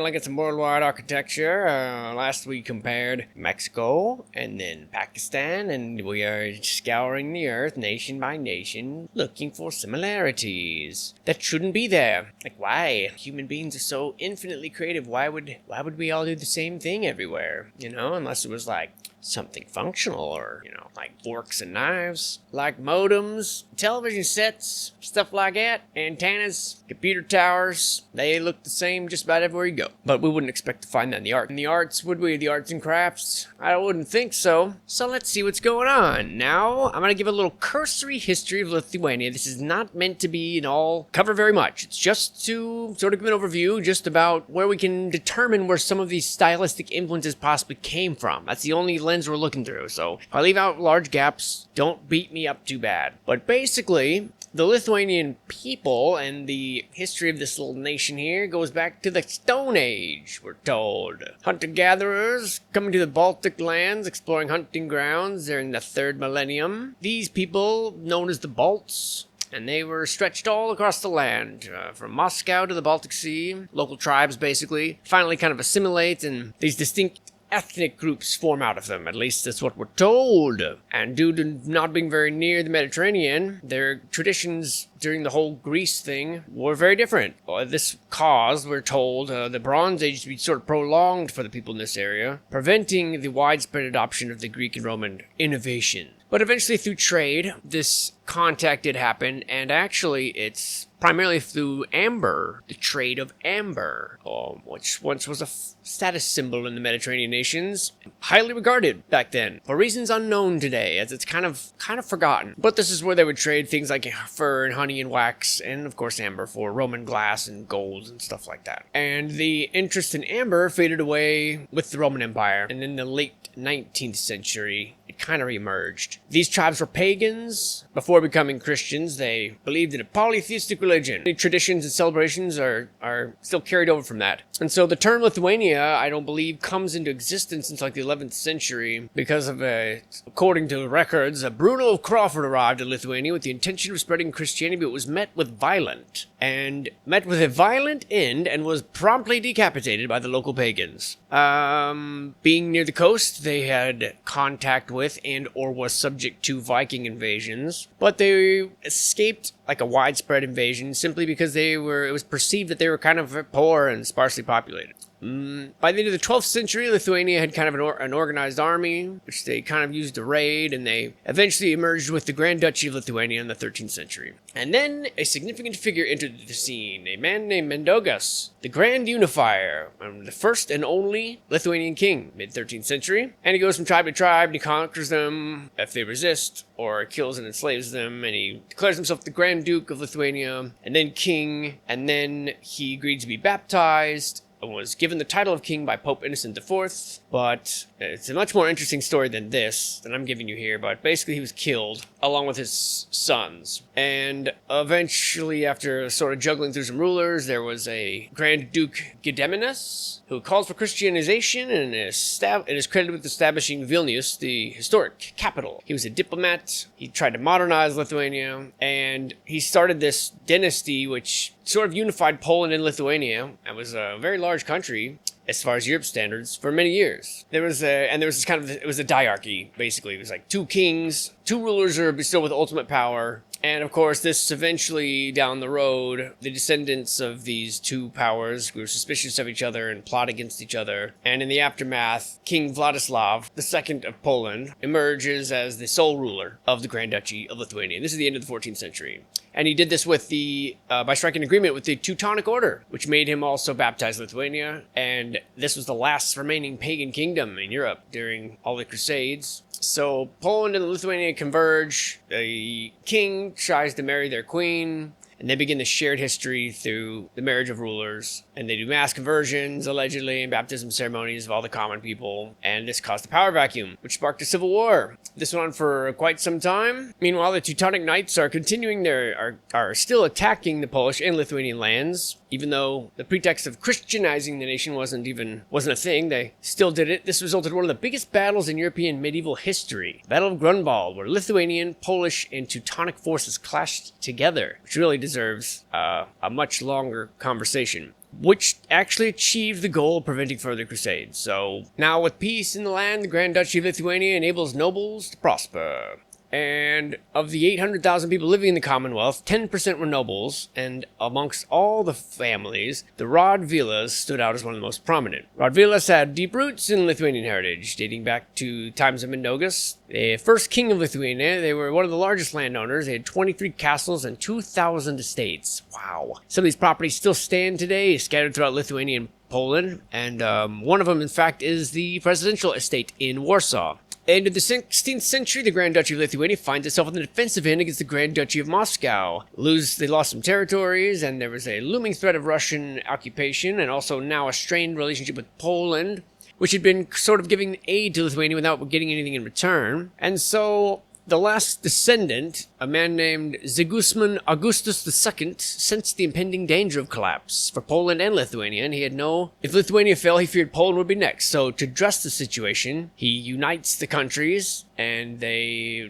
like it's a worldwide architecture. Last we compared Mexico and then Pakistan, and we are scouring the earth nation by nation, looking for similarities that shouldn't be there. Like, why? Human beings are so infinitely creative. Why would we all do the same thing everywhere? You know, unless it was like something functional, or, you know, like forks and knives, like modems, television sets, stuff like that, antennas, computer towers. They look the same just about everywhere you go. But we wouldn't expect to find that in the art. In the arts, would we? The arts and crafts? I wouldn't think so. So let's see what's going on. Now, I'm going to give a little cursory history of Lithuania. This is not meant to be cover very much. It's just to sort of give an overview just about where we can determine where some of these stylistic influences possibly came from. That's the only lens we're looking through. So if I leave out large gaps, don't beat me up too bad. But basically, the Lithuanian people and the history of this little nation here goes back to the Stone Age, we're told. Hunter-gatherers coming to the Baltic lands, exploring hunting grounds during the 3rd millennium. These people, known as the Balts, and they were stretched all across the land, from Moscow to the Baltic Sea. Local tribes, basically, finally kind of assimilate, and these distinct ethnic groups form out of them. At least that's what we're told. And due to not being very near the Mediterranean, their traditions during the whole Greece thing were very different. Well, this caused, we're told, the Bronze Age to be sort of prolonged for the people in this area, preventing the widespread adoption of the Greek and Roman innovation. But eventually, through trade, this contact did happen, and actually it's primarily through amber, the trade of amber, which once was a status symbol in the Mediterranean nations, highly regarded back then, for reasons unknown today, as it's kind of forgotten. But this is where they would trade things like fur and honey and wax, and of course amber for Roman glass and gold and stuff like that. And the interest in amber faded away with the Roman Empire, and in the late 19th century, it kind of reemerged. These tribes were pagans. Before becoming Christians, they believed in a polytheistic religion. The traditions and celebrations are still carried over from that. And so the term Lithuania, I don't believe, comes into existence since like the 11th century because of, according to records, Bruno of Crawford arrived in Lithuania with the intention of spreading Christianity, but was met with a violent end and was promptly decapitated by the local pagans. Being near the coast, they had contact with and or was subject to Viking invasions, but they escaped like a widespread invasion simply because it was perceived that they were kind of poor and sparsely populated. By the end of the 12th century, Lithuania had kind of an organized army, which they kind of used to raid, and they eventually emerged with the Grand Duchy of Lithuania in the 13th century. And then a significant figure entered the scene, a man named Mindaugas, the Grand Unifier, the first and only Lithuanian king, mid-13th century. And he goes from tribe to tribe, and he conquers them if they resist, or kills and enslaves them, and he declares himself the Grand Duke of Lithuania, and then king, and then he agreed to be baptized, and was given the title of king by Pope Innocent IV, but it's a much more interesting story than this, that I'm giving you here, but basically he was killed, along with his sons. And eventually, after sort of juggling through some rulers, there was a Grand Duke Gediminas, who calls for Christianization and is credited with establishing Vilnius, the historic capital. He was a diplomat, he tried to modernize Lithuania, and he started this dynasty which sort of unified Poland and Lithuania. It was a very large country as far as Europe standards for many years. It was a diarchy, basically. It was like two kings, two rulers are bestowed with ultimate power. And of course, this eventually, down the road, the descendants of these two powers grew suspicious of each other and plot against each other. And in the aftermath, King Vladislav II of Poland emerges as the sole ruler of the Grand Duchy of Lithuania. This is the end of the 14th century. And he did this with by striking an agreement with the Teutonic Order, which made him also baptize Lithuania. And this was the last remaining pagan kingdom in Europe during all the Crusades. So Poland and Lithuania converge. The king tries to marry their queen, and they begin the shared history through the marriage of rulers. And they do mass conversions, allegedly, and baptism ceremonies of all the common people. And this caused a power vacuum, which sparked a civil war. This went on for quite some time. Meanwhile, the Teutonic Knights are continuing are still attacking the Polish and Lithuanian lands. Even though the pretext of Christianizing the nation wasn't a thing, they still did it. This resulted in one of the biggest battles in European medieval history. The Battle of Grunwald, where Lithuanian, Polish, and Teutonic forces clashed together, which really deserves a much longer conversation. which actually achieved the goal of preventing further crusades. So now with peace in the land, the Grand Duchy of Lithuania enables nobles to prosper. And of the 800,000 people living in the Commonwealth, 10% were nobles, and amongst all the families, the Radvilas stood out as one of the most prominent. Radvilas had deep roots in Lithuanian heritage, dating back to times of Mindaugas, the first king of Lithuania. They were one of the largest landowners. They had 23 castles and 2,000 estates. Wow. Some of these properties still stand today, scattered throughout Lithuania and Poland, and one of them, in fact, is the presidential estate in Warsaw. End of the 16th century, the Grand Duchy of Lithuania finds itself on the defensive end against the Grand Duchy of Moscow. They lost some territories, and there was a looming threat of Russian occupation, and also now a strained relationship with Poland, which had been sort of giving aid to Lithuania without getting anything in return. And so the last descendant, a man named Sigismund Augustus II, sensed the impending danger of collapse for Poland and Lithuania, and if Lithuania fell, he feared Poland would be next. So to address the situation, he unites the countries, and they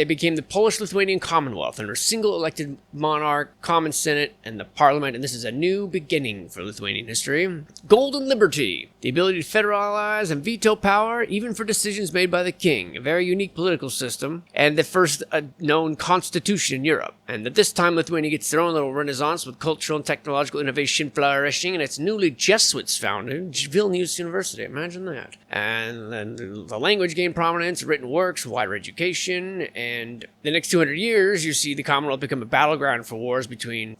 became the Polish-Lithuanian Commonwealth under a single elected monarch, common senate, and the parliament, and this is a new beginning for Lithuanian history. Golden liberty, the ability to federalize and veto power, even for decisions made by the king, a very unique political system, and the first known constitution in Europe. And at this time, Lithuania gets their own little renaissance with cultural and technological innovation flourishing, and its newly Jesuits founded Vilnius University. Imagine that. And then the language gained prominence, written works, wider education, and the next 200 years, you see the Commonwealth become a battleground for wars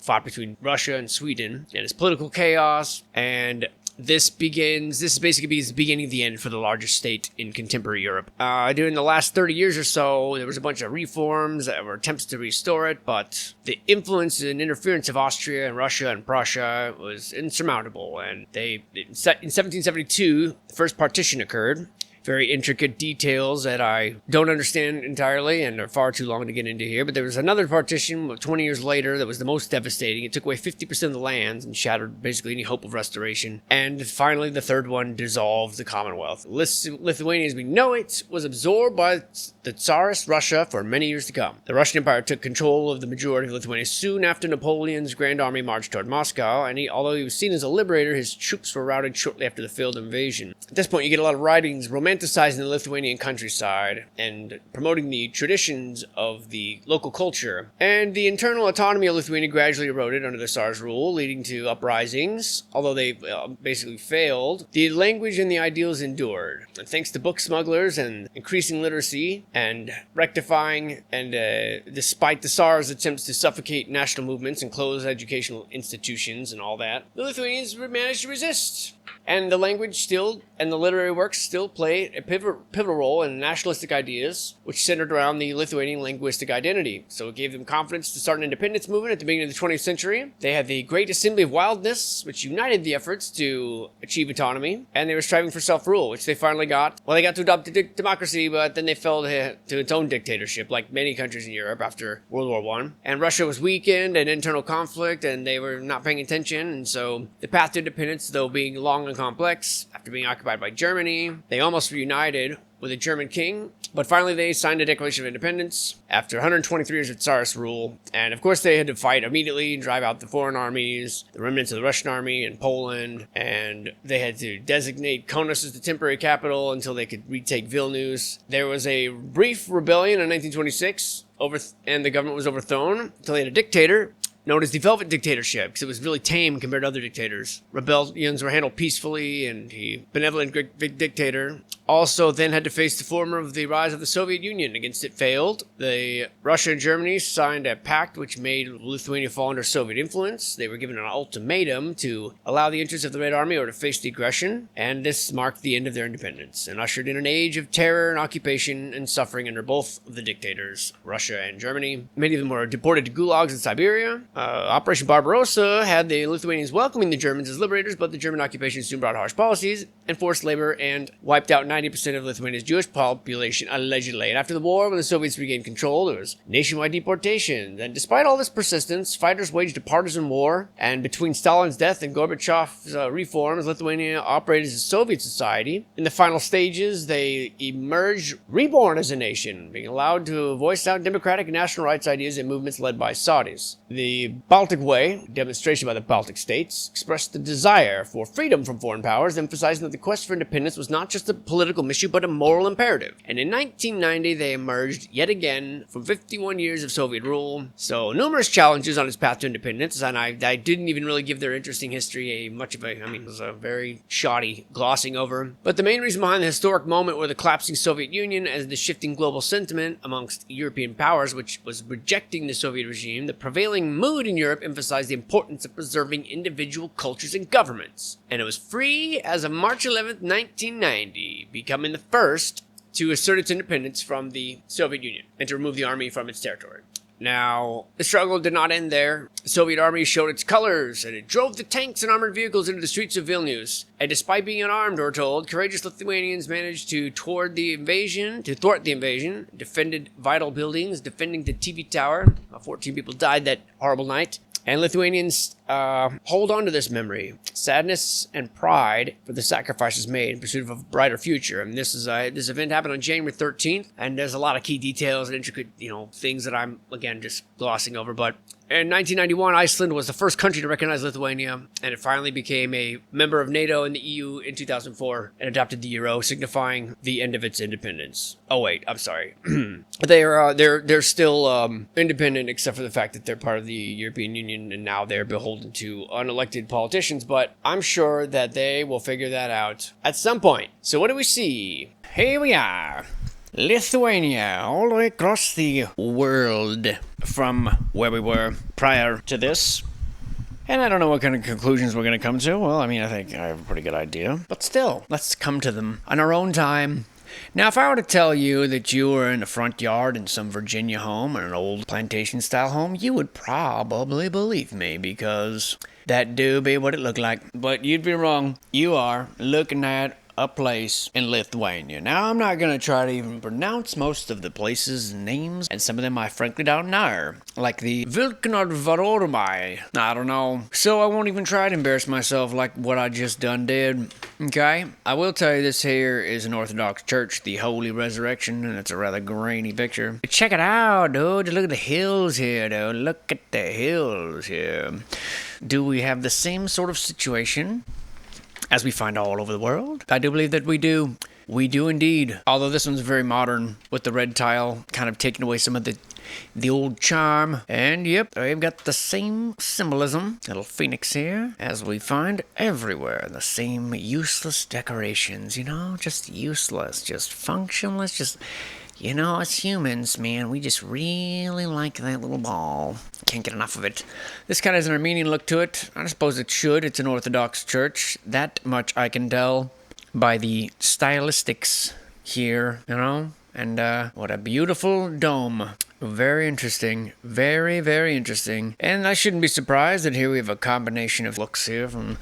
fought between Russia and Sweden, and its political chaos, and this basically the beginning of the end for the largest state in contemporary Europe. During the last 30 years or so, there was a bunch of reforms that were attempts to restore it, but the influence and interference of Austria and Russia and Prussia was insurmountable, and in 1772, the first partition occurred. Very intricate details that I don't understand entirely and are far too long to get into here. But there was another partition 20 years later that was the most devastating. It took away 50% of the lands and shattered basically any hope of restoration. And finally, the third one dissolved the Commonwealth. Lithuania, as we know it, was absorbed by the Tsarist Russia for many years to come. The Russian Empire took control of the majority of Lithuania soon after Napoleon's Grand Army marched toward Moscow. And although he was seen as a liberator, his troops were routed shortly after the failed invasion. At this point, you get a lot of writings romanticizing the Lithuanian countryside and promoting the traditions of the local culture. And the internal autonomy of Lithuania gradually eroded under the Tsar's rule, leading to uprisings. Although they basically failed, the language and the ideals endured. And thanks to book smugglers and increasing literacy and rectifying, and despite the Tsar's attempts to suffocate national movements and close educational institutions and all that, the Lithuanians managed to resist. And the language still, and the literary works still play a pivotal role in nationalistic ideas, which centered around the Lithuanian linguistic identity. So it gave them confidence to start an independence movement at the beginning of the 20th century. They had the Great Assembly of Wildness, which united the efforts to achieve autonomy, and they were striving for self-rule, which they finally got. Well, they got to adopt democracy, but then they fell to its own dictatorship, like many countries in Europe after World War I. And Russia was weakened and internal conflict, and they were not paying attention, and so the path to independence, though being long and complex, after being occupied by Germany, they almost reunited with a German king, but finally they signed a Declaration of Independence after 123 years of Tsarist rule. And of course they had to fight immediately and drive out the foreign armies, the remnants of the Russian army in Poland, and they had to designate Kaunas as the temporary capital until they could retake Vilnius. There was a brief rebellion in 1926, and the government was overthrown until they had a dictator known as the Velvet Dictatorship, because it was really tame compared to other dictators. Rebellions were handled peacefully, and the benevolent dictator also then had to face the former of the rise of the Soviet Union. Against it failed. Russia and Germany signed a pact which made Lithuania fall under Soviet influence. They were given an ultimatum to allow the interests of the Red Army or to face the aggression, and this marked the end of their independence and ushered in an age of terror and occupation and suffering under both of the dictators, Russia and Germany. Many of them were deported to gulags in Siberia. Operation Barbarossa had the Lithuanians welcoming the Germans as liberators, but the German occupation soon brought harsh policies, enforced labor, and wiped out 90% of Lithuania's Jewish population, allegedly. And after the war, when the Soviets regained control, there was nationwide deportation. And despite all this persistence, fighters waged a partisan war, and between Stalin's death and Gorbachev's reforms, Lithuania operated as a Soviet society. In the final stages, they emerged reborn as a nation, being allowed to voice out democratic and national rights ideas in movements led by Saudis. The The Baltic Way, demonstration by the Baltic states, expressed the desire for freedom from foreign powers, emphasizing that the quest for independence was not just a political issue but a moral imperative. And in 1990, they emerged yet again from 51 years of Soviet rule. So numerous challenges on its path to independence, and I didn't even really give their interesting history it was a very shoddy glossing over. But the main reason behind the historic moment were the collapsing Soviet Union and the shifting global sentiment amongst European powers, which was rejecting the Soviet regime. The prevailing mood in Europe emphasized the importance of preserving individual cultures and governments. And it was free as of March 11th, 1990, becoming the first to assert its independence from the Soviet Union and to remove the army from its territory. Now, the struggle did not end there. The Soviet army showed its colors, and it drove the tanks and armored vehicles into the streets of Vilnius. And despite being unarmed, we're told, courageous Lithuanians managed to thwart the invasion, defended vital buildings, defending the TV tower. 14 people died that horrible night. And Lithuanians hold on to this memory, sadness and pride for the sacrifices made in pursuit of a brighter future. And this event happened on January 13th, and there's a lot of key details and intricate, things that I'm, again, just glossing over. But in 1991, Iceland was the first country to recognize Lithuania, and it finally became a member of NATO and the EU in 2004 and adopted the euro, signifying the end of its independence. Oh wait, I'm sorry. They're still independent, except for the fact that they're part of the European Union, and now they're beholden to unelected politicians. But I'm sure that they will figure that out at some point. So what do we see? Here we are. Lithuania, all the way across the world from where we were prior to this. And I don't know what kind of conclusions we're going to come to. Well, I think I have a pretty good idea. But still, let's come to them on our own time. Now, if I were to tell you that you were in the front yard in some Virginia home or an old plantation-style home, you would probably believe me, because that do be what it looked like. But you'd be wrong. You are looking at a place in Lithuania. Now, I'm not going to try to even pronounce most of the places' names, and some of them I frankly don't know, like the Vilknadvarormai. I don't know. So I won't even try to embarrass myself like what I just done did. Okay? I will tell you this here is an Orthodox church, the Holy Resurrection, and it's a rather grainy picture. But check it out, dude. Look at the hills here, dude. Look at the hills here. Do we have the same sort of situation as we find all over the world? I do believe that we do. We do indeed. Although this one's very modern, with the red tile kind of taking away some of the old charm. And yep, they've got the same symbolism, little phoenix here, as we find everywhere. The same useless decorations, just useless, just functionless, just... us humans, man, we just really like that little ball. Can't get enough of it. This kind of has an Armenian look to it. I suppose it should. It's an Orthodox church. That much I can tell by the stylistics here, And what a beautiful dome. Very interesting. Very, very interesting. And I shouldn't be surprised that here we have a combination of looks here from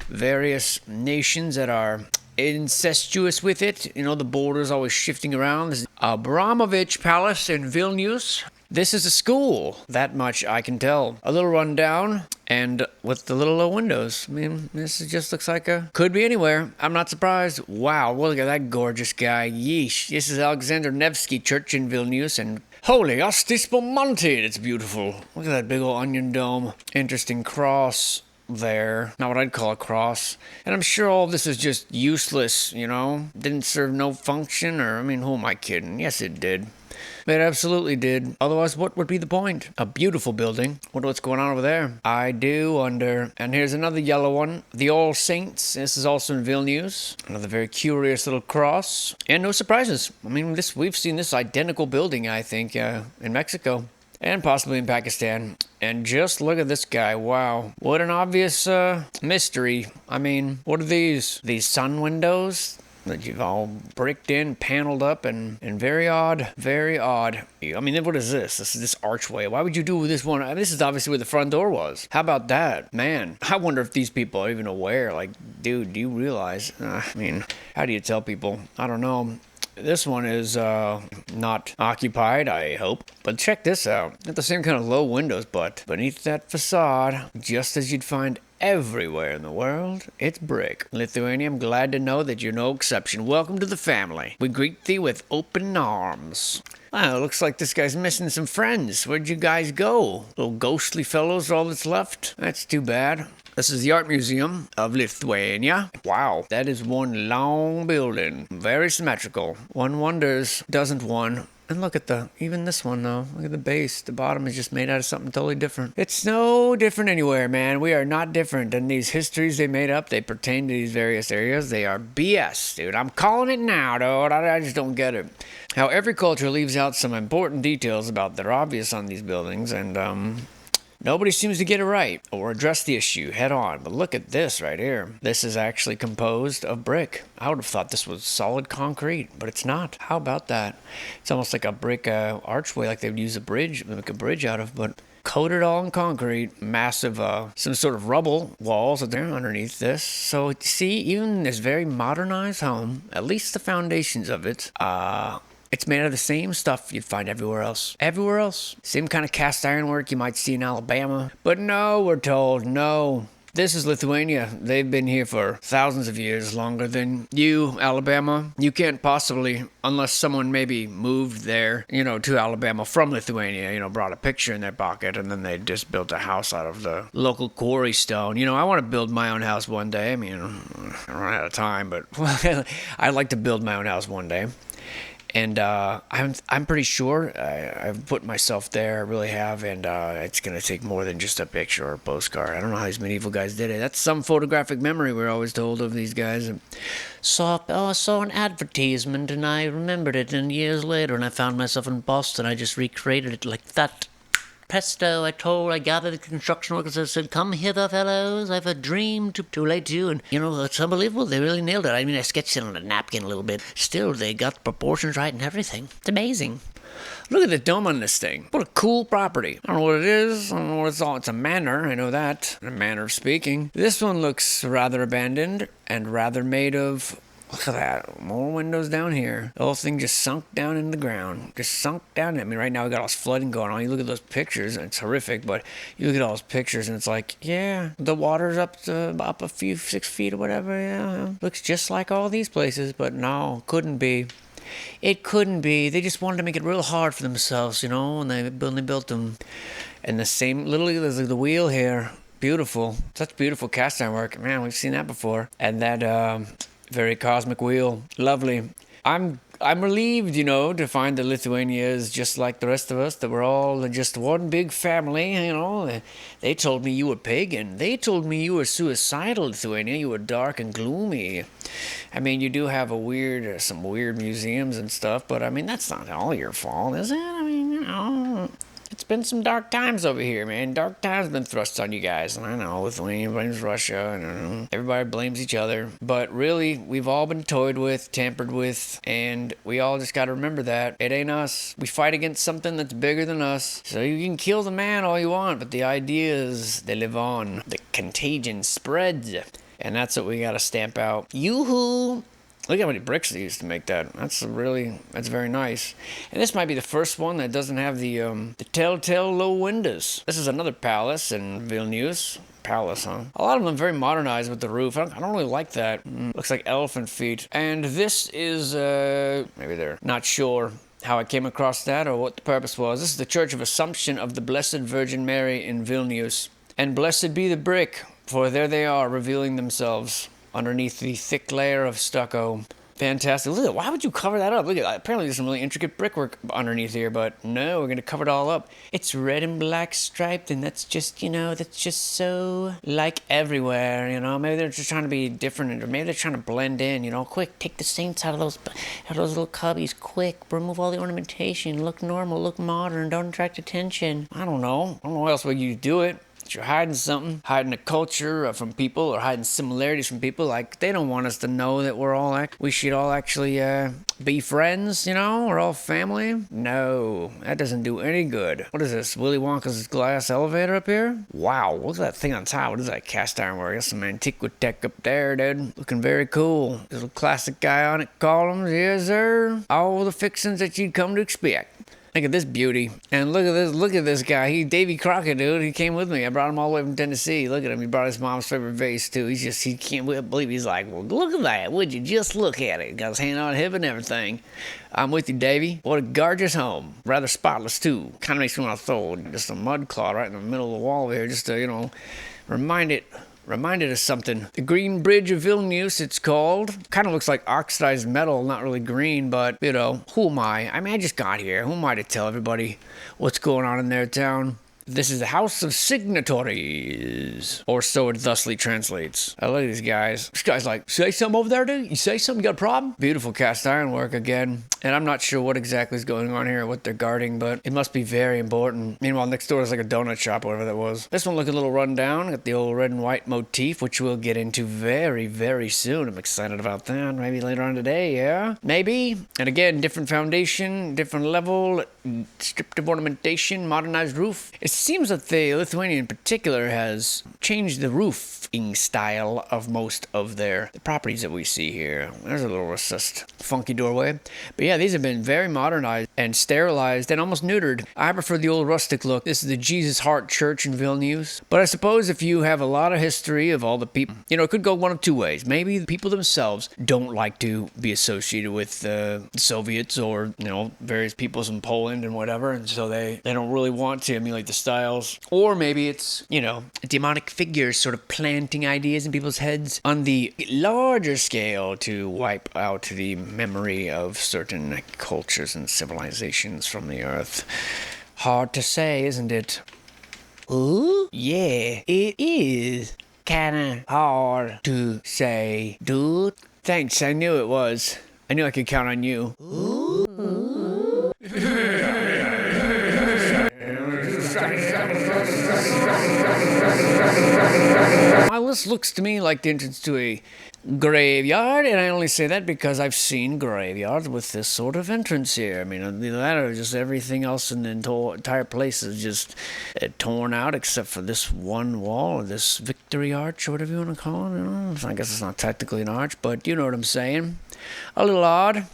various nations that are incestuous with it. The border's always shifting around. This is Abramovich Palace in Vilnius. This is a school. That much I can tell. A little rundown, and with the little low windows. This just looks like could be anywhere. I'm not surprised. Wow, look at that gorgeous guy. Yeesh. This is Alexander Nevsky Church in Vilnius, and holy Ostis Monte. It's beautiful. Look at that big old onion dome. Interesting cross there. Not what I'd call a cross. And I'm sure all of this is just useless, Didn't serve no function, or, who am I kidding? Yes, it did. It absolutely did. Otherwise, what would be the point? A beautiful building. Wonder what's going on over there. I do wonder. And here's another yellow one. The All Saints. This is also in Vilnius. Another very curious little cross. And no surprises. We've seen this identical building, I think, in Mexico. And possibly in Pakistan. And just look at this guy. Wow. What an obvious mystery. What are these? These sun windows that you've all bricked in, paneled up, and very odd. Very odd. What is this? This is this archway. Why would you do this one? This is obviously where the front door was. How about that? Man, I wonder if these people are even aware. Like, dude, do you realize? How do you tell people? I don't know. This one is not occupied, I hope. But check this out. Got the same kind of low windows, but beneath that facade, just as you'd find everywhere in the world, it's brick. Lithuania, I'm glad to know that you're no exception. Welcome to the family. We greet thee with open arms. Wow, looks like this guy's missing some friends. Where'd you guys go? Little ghostly fellows, all that's left? That's too bad. This is the Art Museum of Lithuania. Wow, that is one long building. Very symmetrical. One wonders, doesn't one? And look at even this one though. Look at the base. The bottom is just made out of something totally different. It's no different anywhere, man. We are not different. And these histories they made up, they pertain to these various areas. They are BS, dude. I'm calling it now, dude. I just don't get it. How every culture leaves out some important details about that are obvious on these buildings, and nobody seems to get it right or address the issue head on. But look at this right here. This is actually composed of brick. I would have thought this was solid concrete, but it's not. How about that? It's almost like a brick archway, like they would use a bridge, make a bridge out of, but coated all in concrete. Massive, some sort of rubble walls that are underneath this. So see, even this very modernized home, at least the foundations of it, it's made of the same stuff you'd find everywhere else. Everywhere else. Same kind of cast iron work you might see in Alabama. But no, we're told, no. This is Lithuania. They've been here for thousands of years, longer than you, Alabama. You can't possibly, unless someone maybe moved there, to Alabama from Lithuania, brought a picture in their pocket, and then they just built a house out of the local quarry stone. I want to build my own house one day. I mean, I run out of time, but I'd like to build my own house one day. And I'm pretty sure I've put myself there, I really have, and it's going to take more than just a picture or a postcard. I don't know how these medieval guys did it. That's some photographic memory we're always told of these guys. I saw an advertisement, and I remembered it, and years later, and I found myself in Boston. I just recreated it like that. Presto, I gathered the construction workers and said, come hither, fellows, I've a dream to relate to you. And, it's unbelievable. They really nailed it. I mean, I sketched it on a napkin a little bit. Still, they got the proportions right and everything. It's amazing. Look at the dome on this thing. What a cool property. I don't know what it is. I don't know what it's all. It's a manor. I know that. A manner of speaking. This one looks rather abandoned and rather made of... Look at that. More windows down here. The whole thing just sunk down in the ground. Just sunk down. I mean, right now we got all this flooding going on. You look at those pictures, and it's horrific, but you look at all those pictures, and it's like, yeah, the water's up a few 6 feet or whatever. Yeah. Looks just like all these places, but no, couldn't be. It couldn't be. They just wanted to make it real hard for themselves, when they built them. And the same, literally, there's like the wheel here. Beautiful. Such beautiful cast iron work. Man, we've seen that before. And that, very cosmic wheel. Lovely. I'm relieved, to find that Lithuania is just like the rest of us, that we're all just one big family, They told me you were pagan. They told me you were suicidal, Lithuania. You were dark and gloomy. I mean, you do have some weird museums and stuff, but I mean, that's not all your fault, is it? I mean, it's been some dark times over here, man. Dark times been thrust on you guys. And I know, Lithuania blames Russia, and everybody blames each other. But really, we've all been toyed with, tampered with, and we all just got to remember that. It ain't us. We fight against something that's bigger than us. So you can kill the man all you want, but the idea they live on. The contagion spreads. And that's what we got to stamp out. Yoo-hoo! Look how many bricks they used to make that. That's very nice. And this might be the first one that doesn't have the telltale low windows. This is another palace in Vilnius. Palace, huh? A lot of them very modernized with the roof. I don't really like that. Looks like elephant feet. And this is, maybe they're not sure how I came across that or what the purpose was. This is the Church of Assumption of the Blessed Virgin Mary in Vilnius. And blessed be the brick, for there they are, revealing themselves underneath the thick layer of stucco. Fantastic. Look at it. Why would you cover that up? Look at that. Apparently there's some really intricate brickwork underneath here, but no, we're going to cover it all up. It's red and black striped, and that's just, that's just so like everywhere, Maybe they're just trying to be different, or maybe they're trying to blend in, Quick, take the saints out of those little cubbies. Quick, remove all the ornamentation. Look normal, look modern, don't attract attention. I don't know what else would you do it. You're hiding something, hiding a culture from people, or hiding similarities from people. Like, they don't want us to know that we should all actually be friends, we're all family. No, that doesn't do any good. What is this, Willy Wonka's glass elevator up here? Wow, what's that thing on top? What is that cast iron work? That's some antiquitech up there, dude. Looking very cool. There's a classic guy on it, columns, yes sir. All the fixings that you'd come to expect. Look at this beauty. And look at this guy. Davy Crockett, dude. He came with me. I brought him all the way from Tennessee. Look at him. He brought his mom's favorite vase, too. He can't believe. He's like, well, look at that. Would you just look at it? Got his hand on hip and everything. I'm with you, Davy. What a gorgeous home. Rather spotless, too. Kind of makes me want to throw just a mud claw right in the middle of the wall here, just to, reminded of something. The Green Bridge of Vilnius, it's called. Kind of looks like oxidized metal, not really green, but, who am I? I mean, I just got here. Who am I to tell everybody what's going on in their town? This is the House of Signatories, or so it thusly translates. I look at these guys. This guy's like, say something over there, dude? You say something? You got a problem? Beautiful cast iron work again. And I'm not sure what exactly is going on here, what they're guarding, but it must be very important. Meanwhile, next door is like a donut shop, whatever that was. This one look a little run down. Got the old red and white motif, which we'll get into very, very soon. I'm excited about that. Maybe later on today, yeah? Maybe. And again, different foundation, different level, stripped of ornamentation, modernized roof. It seems that the Lithuania in particular has changed the roofing style of most of the properties that we see here. There's a little recessed, funky doorway. But yeah, these have been very modernized and sterilized and almost neutered. I prefer the old rustic look. This is the Jesus Heart Church in Vilnius. But I suppose if you have a lot of history of all the people, it could go one of two ways. Maybe the people themselves don't like to be associated with the Soviets or, various peoples in Poland and whatever, and so they don't really want to emulate the styles. Or maybe it's, demonic figures sort of planting ideas in people's heads on the larger scale to wipe out the memory of certain cultures and civilizations from the earth. Hard to say, isn't it? Ooh, yeah, it is kinda hard to say, dude. Thanks, I knew it was. I knew I could count on you. Ooh. Well, this looks to me like the entrance to a graveyard, and I only say that because I've seen graveyards with this sort of entrance here. I mean, that or just everything else in the entire place is just torn out except for this one wall, or this victory arch, or whatever you want to call it. I guess it's not technically an arch, but you know what I'm saying. A little odd.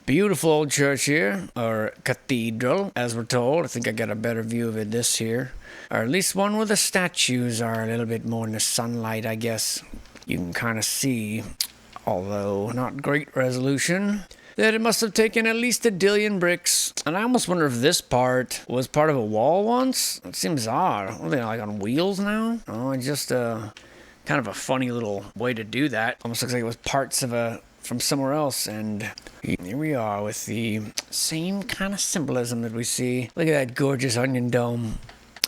Beautiful old church here, or cathedral, as we're told. I think I got a better view of it this here. Or at least one where the statues are a little bit more in the sunlight, I guess. You can kind of see, although not great resolution, that it must have taken at least 1 billion bricks. And I almost wonder if this part was part of a wall once. It seems odd. Are they like on wheels now? Oh, just kind of a funny little way to do that. Almost looks like it was parts of from somewhere else, and here we are with the same kind of symbolism that we see. Look at that gorgeous onion dome.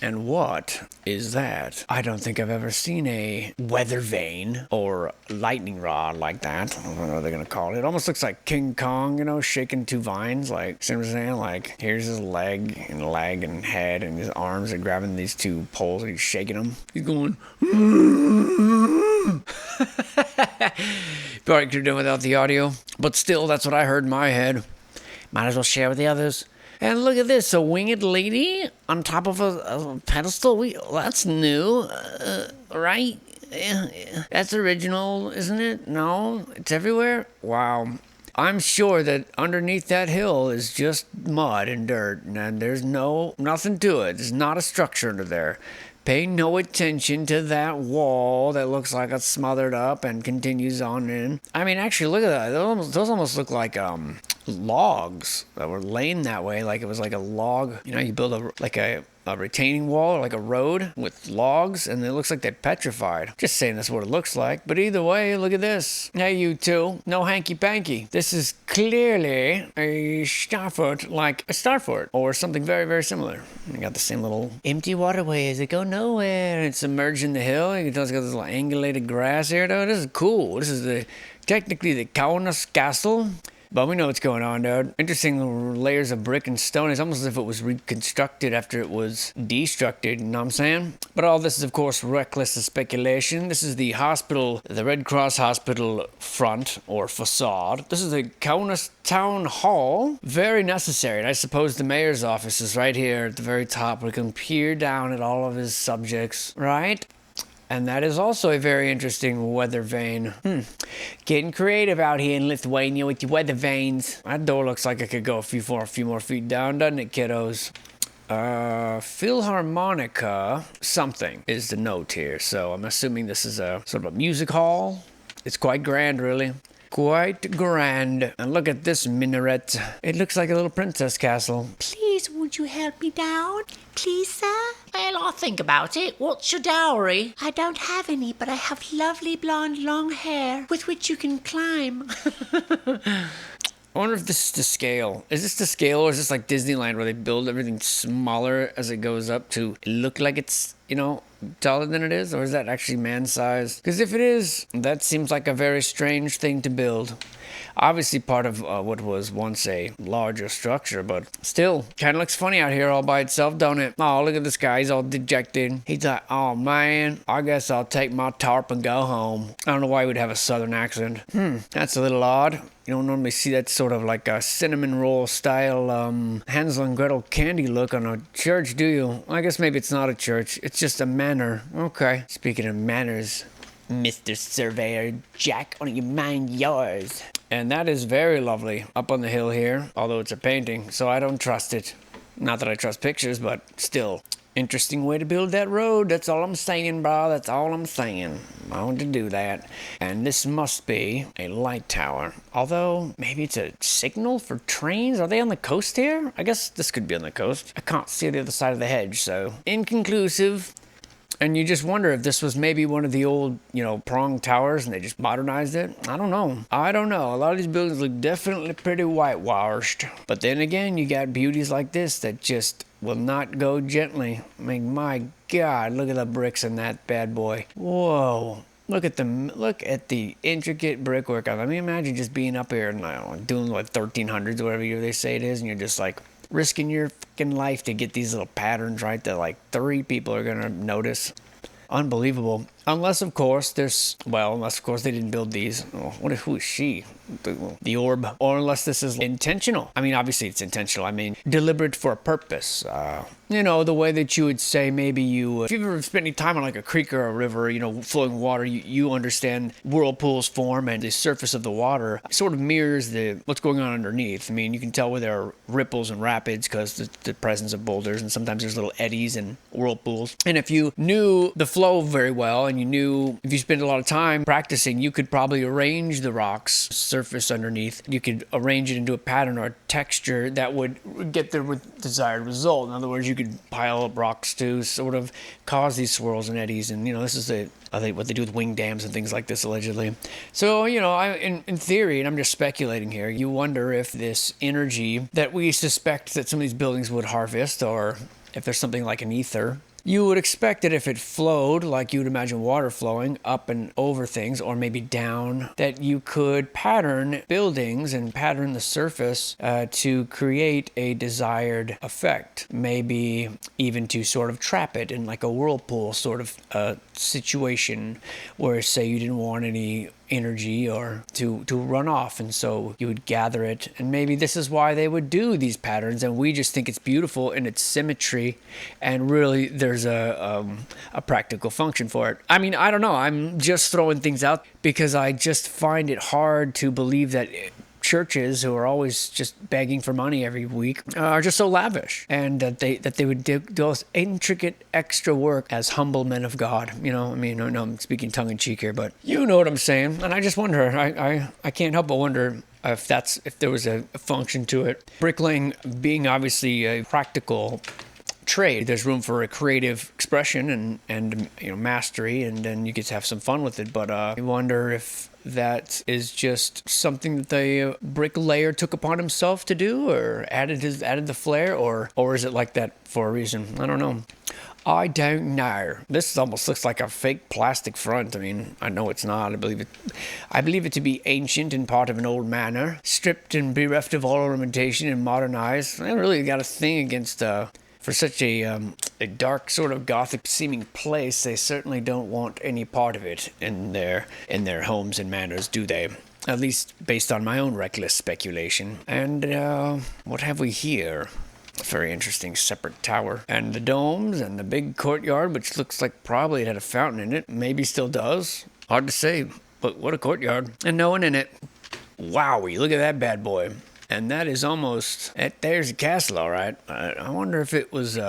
And what is that? I don't think I've ever seen a weather vane or lightning rod like that. I don't know what they're gonna call it. It almost looks like King Kong, shaking two vines. Like, see what I'm saying? Like, here's his leg and head, and his arms are grabbing these two poles and he's shaking them. He's going. Probably could have done without the audio, but still, that's what I heard in my head. Might as well share with the others. And look at this, a winged lady on top of a pedestal. That's new, right? That's original, isn't it? No, it's everywhere. Wow. I'm sure that underneath that hill is just mud and dirt, and there's nothing to it. There's not a structure under there. Pay no attention to that wall that looks like it's smothered up and continues on in. I mean, actually, look at that. Those almost look like logs that were laying that way, like it was like a log. You build a retaining wall or like a road with logs, and it looks like they're petrified. Just saying that's what it looks like. But either way, look at this. Hey, you two. No hanky-panky. This is clearly a starfort, or something very, very similar. You got the same little empty waterways that go nowhere. It's submerged in the hill. You can tell it's got this little angulated grass here, though. This is cool. This is technically the Kaunas Castle. But we know what's going on, dude. Interesting layers of brick and stone. It's almost as if it was reconstructed after it was destructed, you know what I'm saying? But all this is, of course, reckless speculation. This is the hospital, the Red Cross Hospital front, or facade. This is the Kaunas Town Hall. Very necessary. And I suppose the mayor's office is right here at the very top. We can peer down at all of his subjects, right? And that is also a very interesting weather vane. Getting creative out here in Lithuania with your weather vanes. That door looks like it could go a few more feet down, doesn't it, kiddos? Philharmonica something is the note here. So I'm assuming this is a sort of a music hall. It's quite grand, really. Quite grand. And look at this minaret. It looks like a little princess castle. Please, won't you help me down? Please, sir? Well, I'll think about it. What's your dowry? I don't have any, but I have lovely blonde long hair with which you can climb. I wonder if this is to scale. Is this to scale, or is this like Disneyland where they build everything smaller as it goes up to look like it's, you know, taller than it is? Or is that actually man-sized? Because if it is, that seems like a very strange thing to build. Obviously part of what was once a larger structure, but still, kind of looks funny out here all by itself, don't it? Oh, look at this guy. He's all dejected. He's like, oh man, I guess I'll take my tarp and go home. I don't know why he would have a southern accent. That's a little odd. You don't normally see that sort of like a cinnamon roll style Hansel and Gretel candy look on a church, do you? I guess maybe it's not a church. It's just a manor. Okay. Speaking of manners, Mr. Surveyor Jack, why don't you mind yours? And that is very lovely up on the hill here, although it's a painting, so I don't trust it. Not that I trust pictures, but still. Interesting way to build that road. That's all I'm saying, bro. That's all I'm saying. I want to do that. And this must be a light tower. Although, maybe it's a signal for trains? Are they on the coast here? I guess this could be on the coast. I can't see the other side of the hedge, so inconclusive. And you just wonder if this was maybe one of the old, you know, prong towers and they just modernized it. I don't know. A lot of these buildings look definitely pretty whitewashed. But then again, you got beauties like this that just will not go gently. I mean, my God, look at the bricks in that bad boy. Whoa. Look at the intricate brickwork. I mean, imagine just being up here and I don't know, doing like 1300s, whatever year they say it is, and you're just like risking your fucking life to get these little patterns right that like 3 people are gonna notice. Unbelievable. Unless of course they didn't build these. Oh, who is she? The orb. Or unless this is intentional. I mean, obviously it's intentional. I mean, deliberate for a purpose. You know, the way that you would say maybe if you've ever spent any time on like a creek or a river, you know, flowing water, you understand whirlpools form and the surface of the water sort of mirrors what's going on underneath. I mean, you can tell where there are ripples and rapids because the presence of boulders, and sometimes there's little eddies and whirlpools. And if you knew the flow very well, and you knew if you spent a lot of time practicing, you could probably arrange the rock's surface underneath. You could arrange it into a pattern or a texture that would get the desired result. In other words, you could pile up rocks to sort of cause these swirls and eddies. And, you know, this is I think what they do with wing dams and things like this, allegedly. So, you know, in theory, and I'm just speculating here, you wonder if this energy that we suspect that some of these buildings would harvest, or if there's something like an ether. You would expect that if it flowed, like you would imagine water flowing up and over things, or maybe down, that you could pattern buildings and pattern the surface to create a desired effect. Maybe even to sort of trap it in like a whirlpool sort of situation where, say, you didn't want any energy or to run off, and so you would gather it. And maybe this is why they would do these patterns, and we just think it's beautiful in its symmetry, and really there's a practical function for it. I mean, I don't know, I'm just throwing things out because I just find it hard to believe that churches, who are always just begging for money every week, are just so lavish, and that they would do those intricate extra work as humble men of God. You know, I mean, no, I'm speaking tongue in cheek here, but you know what I'm saying. And I just wonder, I can't help but wonder if there was a function to it. Bricklaying being obviously a practical trade, there's room for a creative expression and you know, mastery, and then you get to have some fun with it. But I wonder if that is just something that the bricklayer took upon himself to do, or added the flair, or is it like that for a reason? I don't know. I don't know. This almost looks like a fake plastic front. I mean, I know it's not. I believe it to be ancient and part of an old manor, stripped and bereft of all ornamentation and modernized. I really got a thing against for such a dark sort of gothic seeming place. They certainly don't want any part of it in their homes and manors, do they? At least based on my own reckless speculation. And what have we here? Very interesting separate tower. And the domes and the big courtyard, which looks like probably it had a fountain in it. Maybe still does. Hard to say, but what a courtyard. And no one in it. Wowie, look at that bad boy. And that is almost... There's a castle, all right. I wonder if it was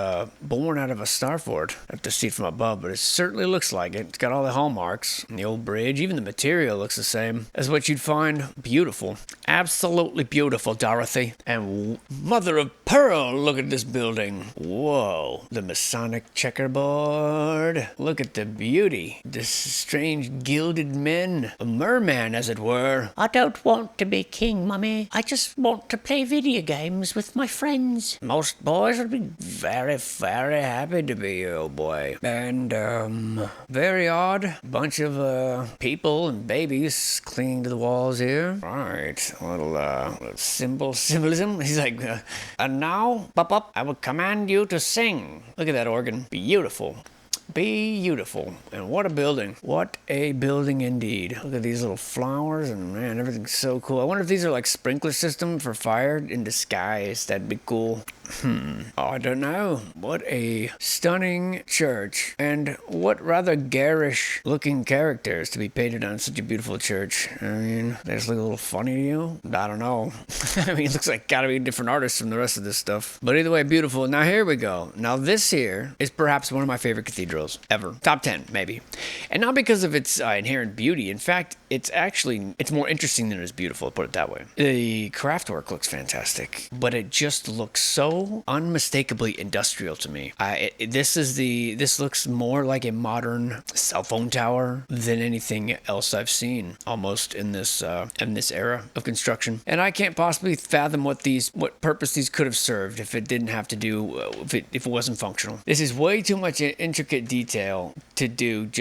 born out of a star fort. I have to see it from above, but it certainly looks like it. It's got all the hallmarks. And the old bridge, even the material looks the same as what you'd find. Beautiful. Absolutely beautiful, Dorothy. And mother of pearl, look at this building. Whoa. The Masonic checkerboard. Look at the beauty. This strange gilded men. A merman, as it were. I don't want to be king, Mummy. I just want to play video games with my friends. Most boys would be very, very happy to be you, old boy. And, very odd bunch of, people and babies clinging to the walls here. Right, a little symbolism. He's like, and now, Pop, I will command you to sing. Look at that organ. Beautiful. Beautiful. And what a building. What a building indeed. Look at these little flowers and man, everything's so cool. I wonder if these are like sprinkler system for fire in disguise. That'd be cool. I don't know. What a stunning church. And what rather garish looking characters to be painted on such a beautiful church. I mean, they just look a little funny to you. I don't know. I mean, it looks like gotta be a different artist from the rest of this stuff. But either way, beautiful. Now here we go. Now this here is perhaps one of my favorite cathedrals ever. Top 10, maybe. And not because of its inherent beauty. In fact, it's more interesting than it is beautiful, put it that way. The craftwork looks fantastic, but it just looks so unmistakably industrial to me. This looks more like a modern cell phone tower than anything else I've seen almost in this era of construction. And I can't possibly fathom what purpose these could have served if it didn't have to do if it wasn't functional. This is way too much intricate detail to do,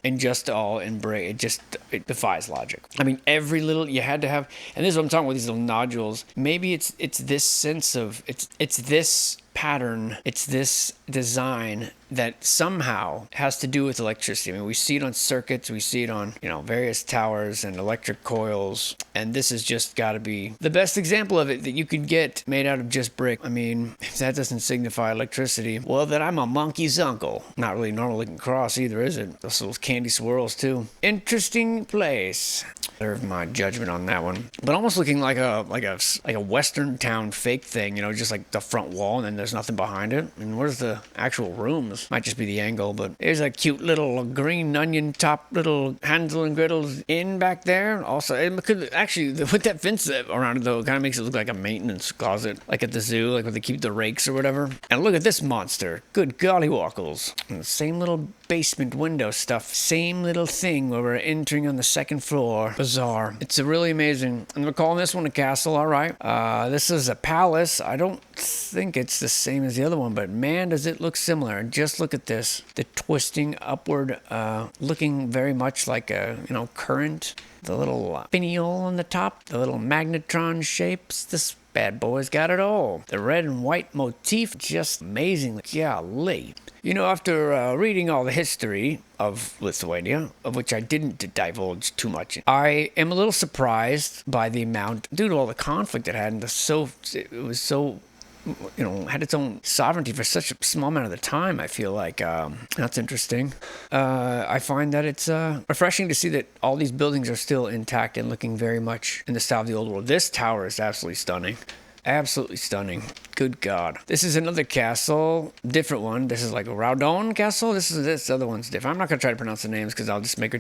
and just all embrace. It defies logic. I mean, every little you had to have, and this is what I'm talking about, these little nodules. Maybe it's this sense of it's this pattern, it's this design that somehow has to do with electricity. I mean, we see it on circuits, we see it on, various towers and electric coils, and this has just got to be the best example of it that you could get made out of just brick. I mean, if that doesn't signify electricity, well, then I'm a monkey's uncle. Not really normal looking cross either, is it? Those little candy swirls too. Interesting place. Reserve my judgment on that one, but almost looking like a Western town fake thing, just like the front wall, and then there's nothing behind it. And where's the actual rooms? Might just be the angle, but there's a cute little green onion top little Hansel and Gretel's inn back there. Also, it could actually, with that fence around it though, it kind of makes it look like a maintenance closet, like at the zoo, like where they keep the rakes or whatever. And look at this monster. Good golly wackles. And the same little basement window stuff. Same little thing where we're entering on the second floor. Bizarre. It's really amazing. And we're calling this one a castle, all right. This is a palace. I don't think it's the same as the other one, but man, does it look similar. And just look at this. The twisting upward, looking very much like a, current. The little finial on the top. The little magnetron shapes. This bad boy's got it all. The red and white motif, just amazing. Golly. After reading all the history of Lithuania, of which I didn't divulge too much, I am a little surprised by the amount, due to all the conflict it had, and it was so had its own sovereignty for such a small amount of the time. I feel like that's interesting. I find that it's refreshing to see that all these buildings are still intact and looking very much in the style of the old world. This tower is absolutely stunning. Absolutely stunning. Good God. This is another castle. Different one. This is like a Raudon castle. This other one's different. I'm not going to try to pronounce the names because I'll just make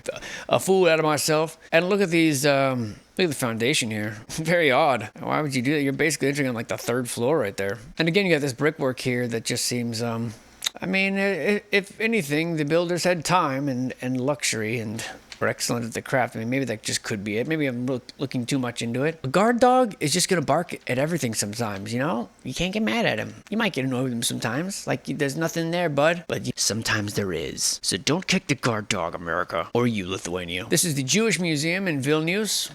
a fool out of myself. And look at these, look at the foundation here. Very odd. Why would you do that? You're basically entering on like the third floor right there. And again, you got this brickwork here that just seems, if anything, the builders had time and luxury and were excellent at the craft. I mean, maybe that just could be it. Maybe I'm looking too much into it. A guard dog is just going to bark at everything sometimes, You can't get mad at him. You might get annoyed with him sometimes. Like, there's nothing there, bud. But sometimes there is. So don't kick the guard dog, America. Or you, Lithuania. This is the Jewish Museum in Vilnius.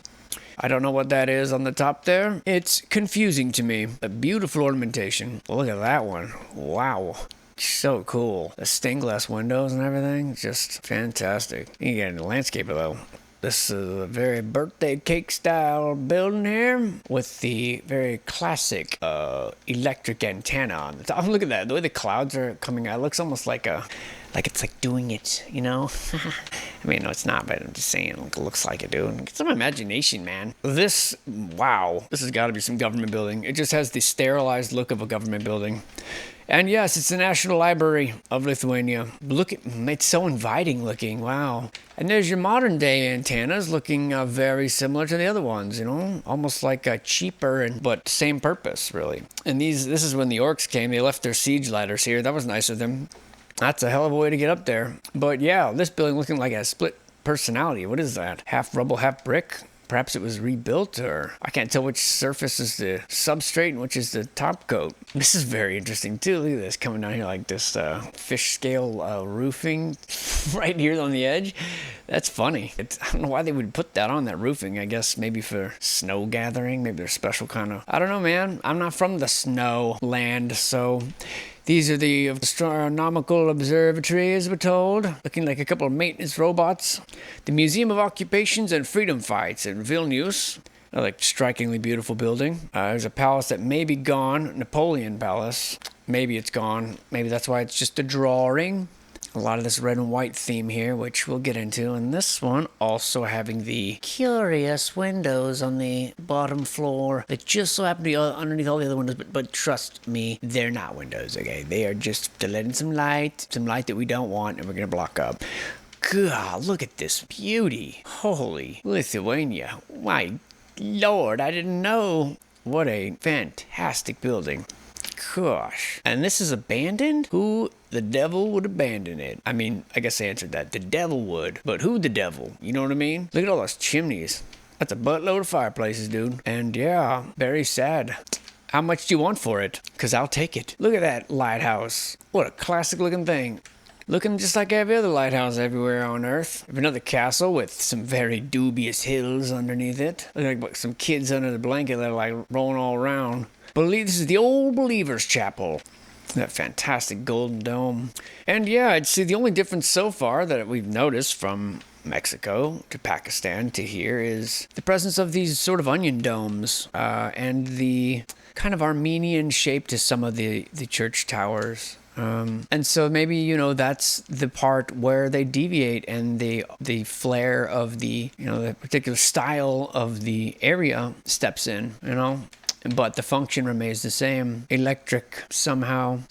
I don't know what that is on the top there. It's confusing to me. A beautiful ornamentation. Look at that one. Wow. So cool. The stained glass windows and everything, just fantastic. You get a landscaper though. This is a very birthday cake style building here with the very classic electric antenna on the top. Look at that. The way the clouds are coming out, it looks almost like it's like doing it, you know? I mean, no, it's not, but I'm just saying, it looks like it, dude. It's some imagination, man. Wow. This has got to be some government building. It just has the sterilized look of a government building. And yes, it's the National Library of Lithuania. Look at, it's so inviting looking, wow. And there's your modern day antennas looking very similar to the other ones, you know? Almost like cheaper, but same purpose, really. And this is when the orcs came, they left their siege ladders here. That was nice of them. That's a hell of a way to get up there. But yeah, this building looking like a split personality. What is that? Half rubble, half brick? Perhaps it was rebuilt, or I can't tell which surface is the substrate and which is the top coat. This is very interesting too. Look at this coming down here like this fish scale roofing right here on the edge. That's funny. I don't know why they would put that on that roofing. I guess maybe for snow gathering. Maybe they're special kind of. I don't know, man. I'm not from the snow land, so. These are the astronomical observatory, as we're told, looking like a couple of maintenance robots. The Museum of Occupations and Freedom Fights in Vilnius. Another strikingly beautiful building. There's a palace that may be gone, Napoleon Palace. Maybe it's gone. Maybe that's why it's just a drawing. A lot of this red and white theme here, which we'll get into. And this one also having the curious windows on the bottom floor that just so happen to be underneath all the other windows. But trust me, they're not windows, okay? They are just letting some light that we don't want, and we're going to block up. God, look at this beauty. Holy Lithuania. My Lord, I didn't know. What a fantastic building. Gosh. And this is abandoned? Who the devil would abandon it? I mean, I guess I answered that. The devil would. But who the devil? You know what I mean? Look at all those chimneys. That's a buttload of fireplaces, dude. And yeah, very sad. How much do you want for it? Because I'll take it. Look at that lighthouse. What a classic looking thing. Looking just like every other lighthouse everywhere on Earth. Another castle with some very dubious hills underneath it. Look like some kids under the blanket that are like rolling all around. This is the Old Believers Chapel. That fantastic golden dome. And yeah, I'd say the only difference so far that we've noticed from Mexico to Pakistan to here is the presence of these sort of onion domes and the kind of Armenian shape to some of the church towers. And so maybe, you know, that's the part where they deviate and the flair of the particular style of the area steps in, you know. But the function remains the same. Electric, somehow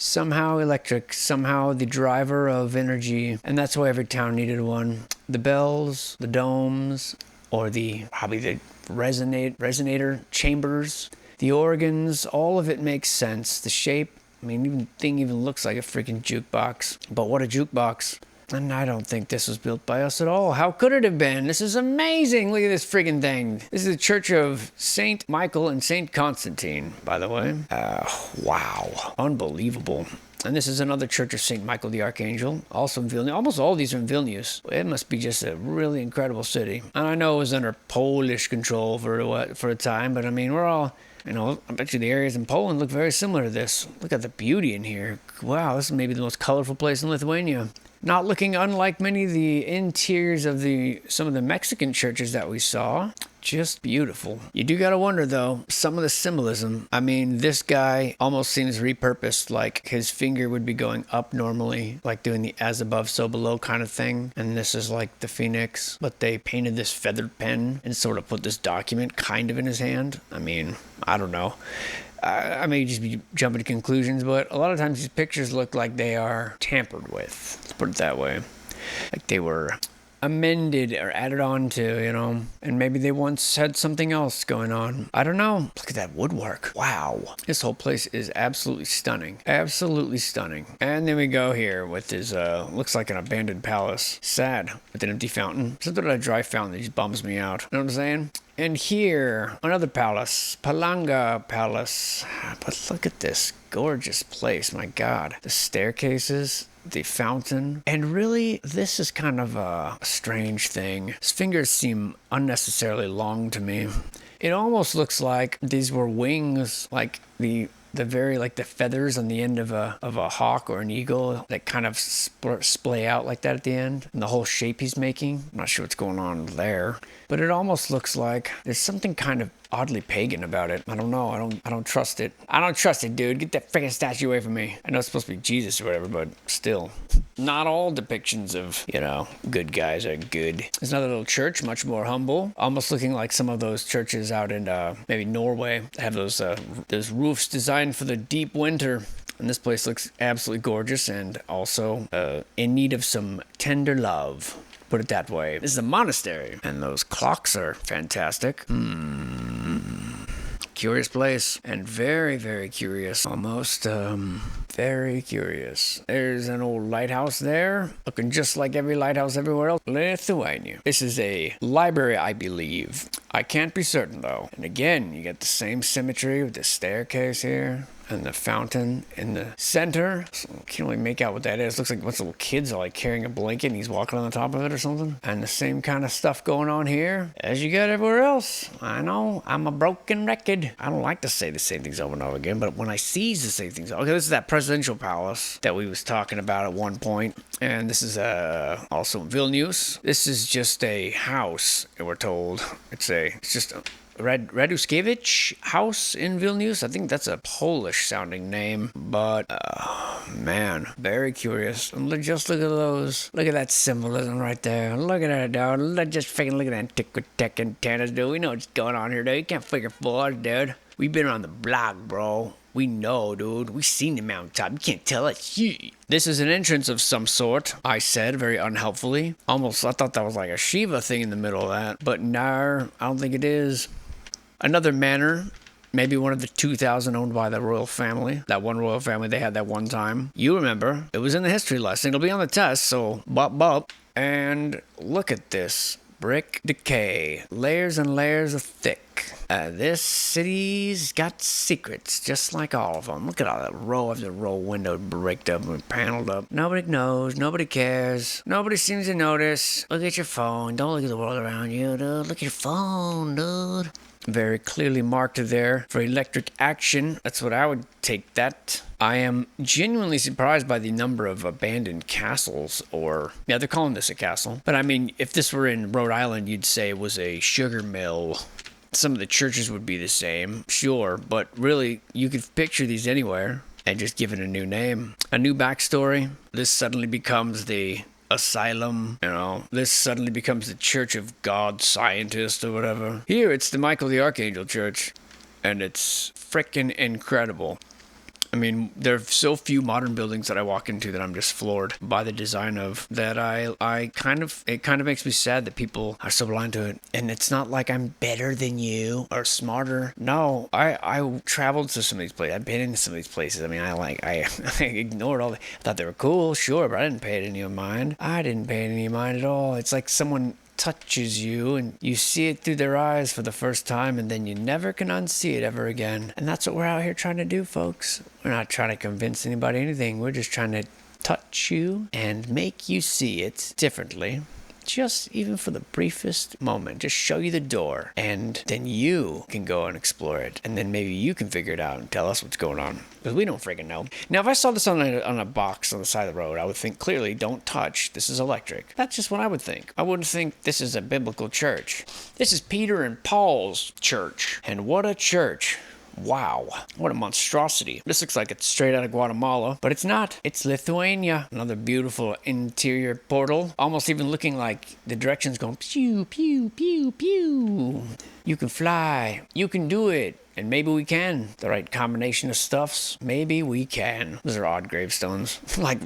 electric, somehow the driver of energy. And that's why every town needed one. The bells, the domes, or probably the resonator chambers, the organs, all of it makes sense. The shape, I mean, even looks like a freaking jukebox. But what a jukebox. And I don't think this was built by us at all. How could it have been? This is amazing. Look at this friggin' thing. This is the Church of St. Michael and St. Constantine, by the way. Wow. Unbelievable. And this is another Church of St. Michael the Archangel, also in Vilnius. Almost all these are in Vilnius. It must be just a really incredible city. And I know it was under Polish control for a time, but I mean, we're all... You know, I bet you the areas in Poland look very similar to this. Look at the beauty in here. Wow, this is maybe the most colorful place in Lithuania. Not looking unlike many of the interiors of some of the Mexican churches that we saw. Just beautiful. You do gotta wonder, though, some of the symbolism. I mean, this guy almost seems repurposed, like his finger would be going up normally, like doing the as above, so below kind of thing. And this is like the phoenix. But they painted this feathered pen and sort of put this document kind of in his hand. I mean, I don't know. I may just be jumping to conclusions, but a lot of times these pictures look like they are tampered with. Let's put it that way. Like they were amended or added on to, you know, and maybe they once had something else going on. I don't know. Look at that woodwork. Wow. This whole place is absolutely stunning. Absolutely stunning. And then we go here with this, looks like an abandoned palace. Sad. With an empty fountain. Something like a dry fountain that just bums me out. You know what I'm saying? And here, another palace, Palanga Palace. But look at this gorgeous place, my God. The staircases, the fountain. And really, this is kind of a strange thing. His fingers seem unnecessarily long to me. It almost looks like these were wings, like the the very like the feathers on the end of a hawk or an eagle that kind of splay out like that at the end, and the whole shape he's making. I'm not sure what's going on there, but it almost looks like there's something kind of oddly pagan about it. I don't know. I don't trust it. I don't trust it, dude. Get that freaking statue away from me. I know it's supposed to be Jesus or whatever, but still. Not all depictions of, good guys are good. There's another little church, much more humble, almost looking like some of those churches out in maybe Norway that have those roofs designed for the deep winter. And this place looks absolutely gorgeous and also in need of some tender love. Put it that way. This is a monastery, and those clocks are fantastic. Curious place, and very, very curious. Almost, very curious. There's an old lighthouse there, looking just like every lighthouse everywhere else. Lithuania. This is a library, I believe. I can't be certain, though. And again, you get the same symmetry with the staircase here. And the fountain in the center. So I can't really make out what that is. Looks like a bunch of little kids are like carrying a blanket and he's walking on the top of it or something. And the same kind of stuff going on here as you got everywhere else. I know, I'm a broken record. I don't like to say the same things over and over again, but when I seize the same things, okay, this is that presidential palace that we was talking about at one point. And this is also in Vilnius. This is just a house, we're told. It's just a Raduskiewicz house in Vilnius. I think that's a Polish sounding name, but man, very curious. And just look at those. Look at that symbolism right there. Look at that, dude. Just freaking look at that tech antennas, dude. We know what's going on here, dude. You can't figure for us, dude. We've been on the block, bro. We know, dude. We seen the mountaintop. You can't tell us shit. This is an entrance of some sort, I said, very unhelpfully. Almost, I thought that was like a Shiva thing in the middle of that. But no, I don't think it is. Another manor, maybe one of the 2,000 owned by the royal family. That one royal family they had that one time. You remember. It was in the history lesson. It'll be on the test, so bop. And look at this. Brick decay. Layers and layers of thick. This city's got secrets, just like all of them. Look at all that row after row, window bricked up and paneled up. Nobody knows. Nobody cares. Nobody seems to notice. Look at your phone. Don't look at the world around you, dude. Look at your phone, dude. Very clearly marked there for electric action. That's what I would take that. I am genuinely surprised by the number of abandoned castles, they're calling this a castle. But I mean, if this were in Rhode Island, you'd say it was a sugar mill. Some of the churches would be the same, sure, but really, you could picture these anywhere and just give it a new name. A new backstory. This suddenly becomes the asylum, this suddenly becomes the Church of God Scientist or whatever. Here it's the Michael the Archangel Church, and it's frickin' incredible. I mean, there are so few modern buildings that I walk into that I'm just floored by the design of that. It kind of makes me sad that people are so blind to it. And it's not like I'm better than you or smarter. No, I traveled to some of these places. I've been into some of these places. I mean, I ignored all. I thought they were cool, sure, but I didn't pay any mind. I didn't pay any mind at all. It's like someone touches you and you see it through their eyes for the first time, and then you never can unsee it ever again. And that's what we're out here trying to do, folks. We're not trying to convince anybody anything. We're just trying to touch you and make you see it differently. Just even for the briefest moment, just show you the door, and then you can go and explore it, and then maybe you can figure it out and tell us what's going on, because we don't freaking know. Now, if I saw this on a box on the side of the road, I would think clearly, don't touch, this is electric. That's just what I would think. I wouldn't think this is a biblical church. This is Peter and Paul's church, and what a church. Wow, what a monstrosity. This looks like it's straight out of Guatemala, but it's not. It's Lithuania. Another beautiful interior portal, almost even looking like the directions going pew, pew, pew, pew. You can fly. You can do it. And maybe we can. The right combination of stuffs. Maybe we can. Those are odd gravestones. Like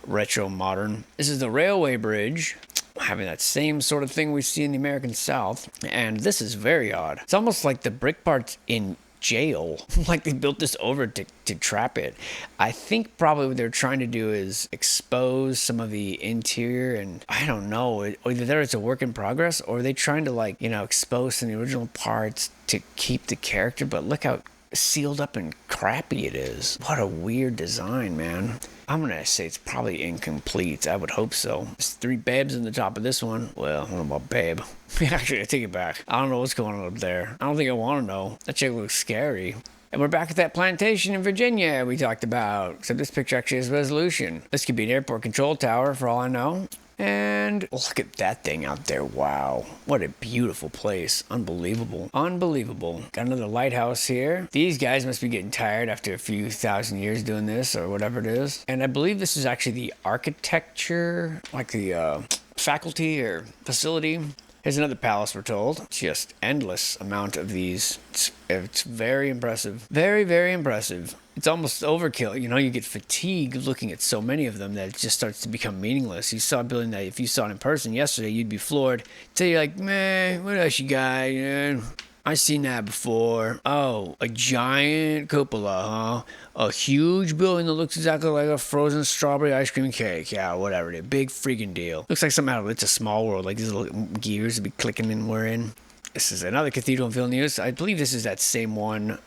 retro modern. This is the railway bridge, having that same sort of thing we see in the American South. And this is very odd. It's almost like the brick parts in jail. Like they built this over to trap it. I think probably what they're trying to do is expose some of the interior, and I don't know, either it's a work in progress, or are they trying to expose some of the original parts to keep the character, but look how sealed up and crappy it is. What a weird design, man. I'm gonna say it's probably incomplete. I would hope so. There's 3 babes in the top of this one. Well, I don't know about babe. Actually, I take it back. I don't know what's going on up there. I don't think I want to know. That chick looks scary. And we're back at that plantation in Virginia we talked about. Except this picture actually has resolution. This could be an airport control tower for all I know. And look at that thing out there. Wow. What a beautiful place. Unbelievable. Unbelievable. Got another lighthouse here. These guys must be getting tired after a few thousand years doing this or whatever it is. And I believe this is actually the architecture, like the faculty or facility. Here's another palace, we're told. Just endless amount of these. It's very impressive. Very, very impressive. It's almost overkill. You know, you get fatigued looking at so many of them that it just starts to become meaningless. You saw a building that if you saw it in person yesterday, you'd be floored. So you're like, man, what else you got? I seen that before. Oh, a giant cupola, huh? A huge building that looks exactly like a frozen strawberry ice cream cake. Yeah, whatever. A big freaking deal. Looks like something out of It's a Small World. Like these little gears to be clicking and we're in. This is another cathedral in Vilnius. I believe this is that same one.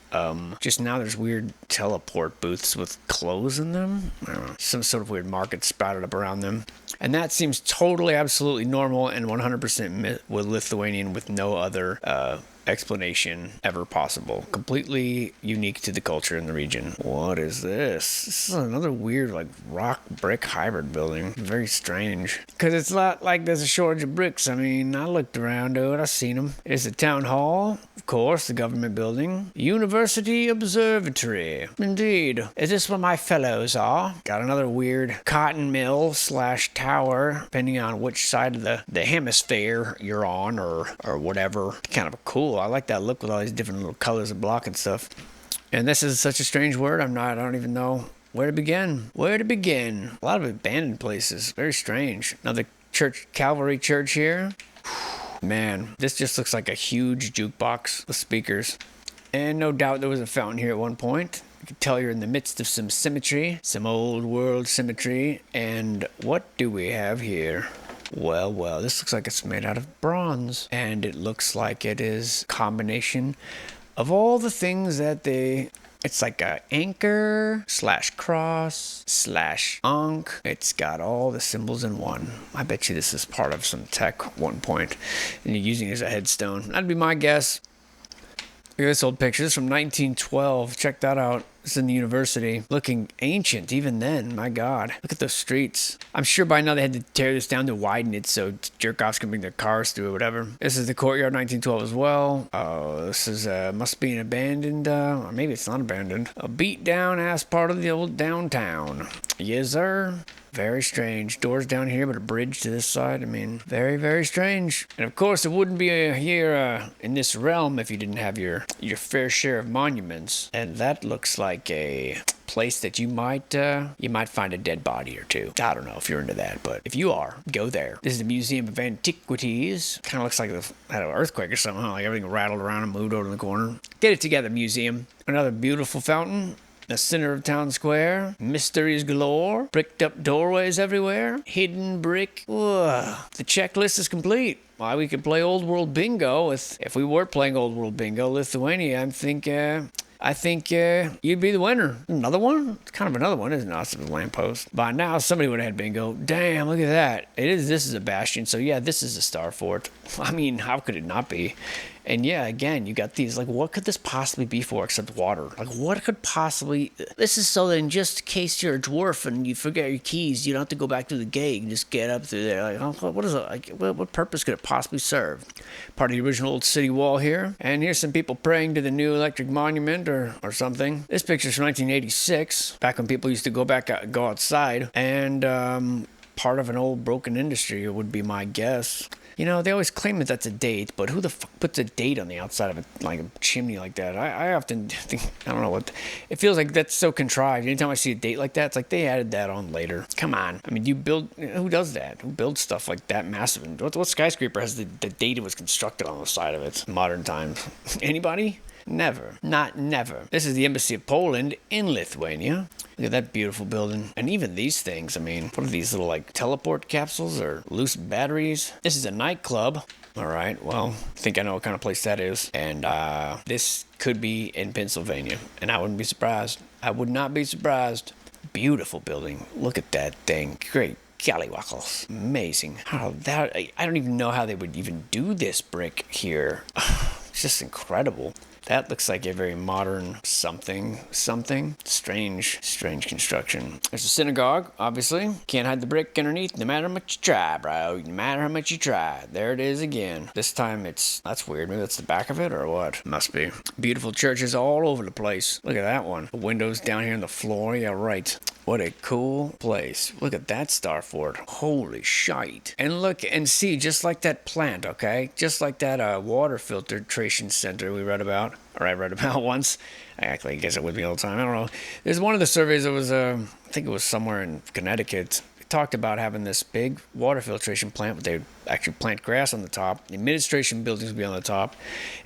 Just now there's weird teleport booths with clothes in them. I don't know. Some sort of weird market sprouted up around them. And that seems totally, absolutely normal and 100% with Lithuanian with no other explanation ever possible. Completely unique to the culture in the region. What is this? This is another weird, like, rock brick hybrid building. Very strange. Because it's not like there's a shortage of bricks. I mean, I looked around, dude. I've seen them. It's the town hall, of course, the government building. University Observatory. Indeed. Is this where my fellows are? Got another weird cotton mill / tower, depending on which side of the hemisphere you're on or whatever. Kind of cool. I like that look with all these different little colors of block and stuff. And this is such a strange word. I don't even know where to begin. Where to begin? A lot of abandoned places. Very strange. Another church, Calvary Church here. Man, this just looks like a huge jukebox with speakers. And no doubt there was a fountain here at one point. You can tell you're in the midst of some symmetry, some old world symmetry. And what do we have here? Well, this looks like it's made out of bronze. And it looks like it is a combination of all the things that it's like a anchor / cross / ankh. It's got all the symbols in one. I bet you this is part of some tech at one point. And you're using it as a headstone. That'd be my guess. Look at this old picture. This is from 1912. Check that out. It's in the university. Looking ancient even then. My God. Look at those streets. I'm sure by now they had to tear this down to widen it so jerk-offs can bring their cars through or whatever. This is the courtyard 1912 as well. Oh, this is must be an abandoned, or maybe it's not abandoned. A beat-down ass part of the old downtown. Yes, sir. Very strange. Doors down here, but a bridge to this side. I mean, very, very strange. And of course, it wouldn't be here in this realm if you didn't have your fair share of monuments. And that looks like a place that you might find a dead body or two. I don't know if you're into that, but if you are, go there. This is the Museum of Antiquities. Kind of looks like it had an earthquake or something, huh? Like everything rattled around and moved over in the corner. Get it together, museum. Another beautiful fountain. The center of town square, mysteries galore, bricked up doorways everywhere, hidden brick. Whoa. The checklist is complete. Why, we could play Old World Bingo if we were playing Old World Bingo, Lithuania. I think you'd be the winner. Another one? It's kind of another one, isn't it? It's a lamppost. By now, somebody would have had bingo. Damn, look at that. This is a bastion. So yeah, this is a star fort. I mean, how could it not be? And yeah, again, you got these. Like, what could this possibly be for except water? Like, what could possibly... This is so that in just case you're a dwarf and you forget your keys, you don't have to go back through the gate. You can just get up through there. Like, oh, what is it? Like, what purpose could it possibly serve? Part of the original old city wall here. And here's some people praying to the new electric monument or something. This picture's from 1986, back when people used to go outside. And part of an old broken industry would be my guess. You know, they always claim that that's a date, but who the fuck puts a date on the outside of a chimney like that? I often think, I don't know what, it feels like that's so contrived. Anytime I see a date like that, it's like they added that on later. Come on. I mean, who does that? Who builds stuff like that massive? What skyscraper has the date it was constructed on the side of it? Modern times. Anybody? Never. Not never. This is the Embassy of Poland in Lithuania. Look at that beautiful building. And even these things, I mean, what are these little, like, teleport capsules or loose batteries? This is a nightclub. All right, well, I think I know what kind of place that is. And this could be in Pennsylvania. And I wouldn't be surprised. I would not be surprised. Beautiful building. Look at that thing. Great. Gollywackles. Amazing. I don't even know how they would even do this brick here. It's just incredible. That looks like a very modern something. Strange construction. There's a synagogue, obviously. Can't hide the brick underneath no matter how much you try, bro. No matter how much you try. There it is again. This time that's weird. Maybe that's the back of it or what? Must be. Beautiful churches all over the place. Look at that one. The windows down here on the floor. Yeah, right. What a cool place. Look at that star fort. Holy shite. And look and see, just like that plant, okay? Just like that water filtration center we read about, or I read about once. I actually guess it with me all the time. I don't know. There's one of the surveys that was, I think it was somewhere in Connecticut. It talked about having this big water filtration plant, but they would actually plant grass on the top. The administration buildings would be on the top,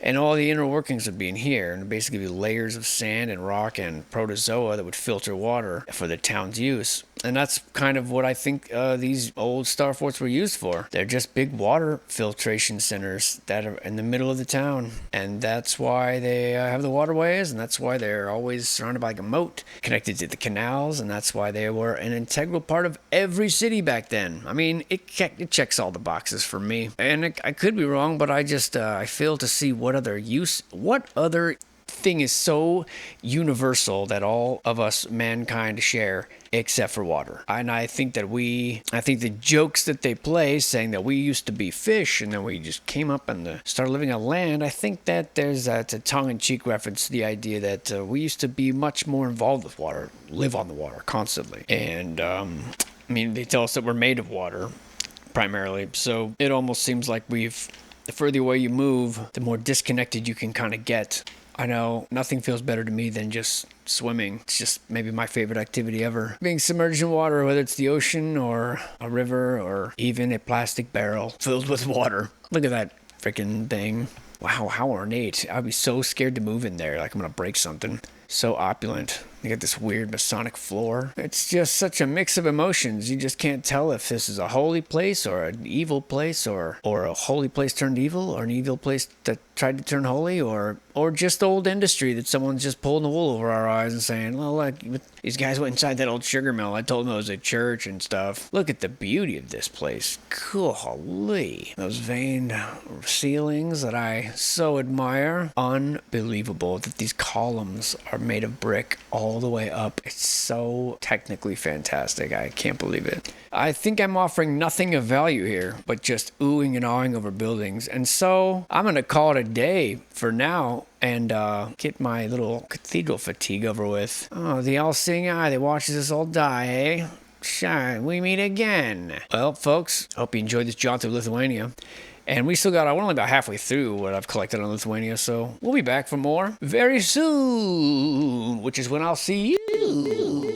and all the inner workings would be in here. And basically be layers of sand and rock and protozoa that would filter water for the town's use. And that's kind of what I think these old star forts were used for. They're just big water filtration centers that are in the middle of the town. And that's why they have the waterways, and that's why they're always surrounded by like a moat connected to the canals, and that's why they were an integral part of every city back then. I mean, it checks all the boxes for me. And I could be wrong, but I just I fail to see what other thing is so universal that all of us mankind share except for water. And I think the jokes that they play saying that we used to be fish and then we just came up and started living on land, I think that there's a tongue-in-cheek reference to the idea that we used to be much more involved with water, live on the water constantly. And I mean, they tell us that we're made of water primarily, so it almost seems like the further away you move, the more disconnected you can kind of get. I know nothing feels better to me than just swimming. It's just maybe my favorite activity ever. Being submerged in water, whether it's the ocean or a river or even a plastic barrel filled with water. Look at that freaking thing. Wow, how ornate. I'd be so scared to move in there, like I'm gonna break something. So opulent. You got this weird Masonic floor. It's just such a mix of emotions. You just can't tell if this is a holy place or an evil place or a holy place turned evil or an evil place that tried to turn holy or just old industry that someone's just pulling the wool over our eyes and saying, well, look, these guys went inside that old sugar mill. I told them it was a church and stuff. Look at the beauty of this place. Golly. Those veined ceilings that I so admire. Unbelievable that these columns are made of brick all the way up. It's so technically fantastic. I can't believe it. I think I'm offering nothing of value here, but just oohing and awing over buildings. And so I'm going to call it a day for now and get my little cathedral fatigue over with. Oh, the all-seeing eye that watches us all die, eh? Shine, we meet again. Well, folks, hope you enjoyed this jaunt through Lithuania. And we're only about halfway through what I've collected on Lithuania, so we'll be back for more very soon, which is when I'll see you.